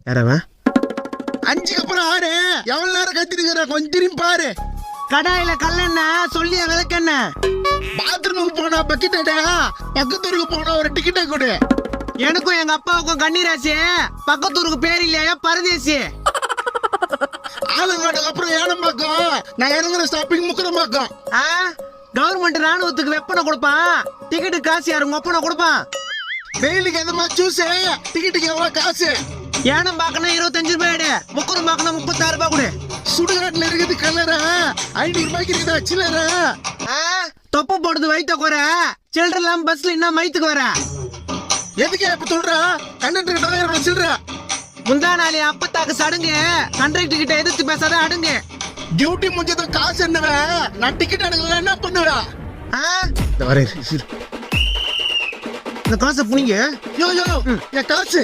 யாரவன்? 5க்கு அப்புறம் 6 எவ்வளவு நேரம் கத்திருக்கிற கொஞ்சம் திரும்பி பாரு. கடாயில கல்லெண்ண சொல்லிய விளக்கெண்ண. பாத்ரூமுக்கு போனா பக்கெட் பக்கத்தூருக்கு போனா ஒரு டிக்கெட்டை கொடு. எனக்கும் எங்க அப்பாவுக்கும் கண்ணீராசி. பக்கத்தூருக்கு பேர் இல்லையா பரதேசி. ஆலங்காட்டுக்கு அப்புறம் ஏனம்பாக்கம். நான் இறங்குற ஸ்டாப்பிங் முக்கரம்பாக்கம். கவர்மெண்ட் ராணுவத்துக்கு வெப்பனை கொடுப்பான். டிக்கெட்டு காசு யாரு உங்க ஒப்பனை கொடுப்பான். வெயிலுக்கு எந்த மாதிரி ஜூஸ் டிக்கெட்டுக்கு எவ்வளவு காசு? ஏனம் பாக்கணும் 25 ரூபாய். முக்கரம் பாக்கணும் 36 ரூபாய் கொடு. சுடுகாட்டுல இருக்குது கலரா 500 ரூபாய்க்கு இருக்குதா சில்லற? தொப்ப போடுறது வயிற்ற குறை. சில்லற இல்லாம பஸ்ல என்ன மயித்துக்கு வர? எதுக்கு இப்ப சொல்றா? கண்டக்டர் சில்லற. முந்தா நாளே அப்பத்தாக்கு சடுங்கு. கண்டக்டர் கிட்ட எதிர்த்து பேசாத அடுங்க. டியூட்டி முடிஞ்சதும் காசு என்னவ? நான் டிக்கெட் எடுக்கல என்ன பண்ணுவா? இந்த காசை புனிங்க. யோ என் காசு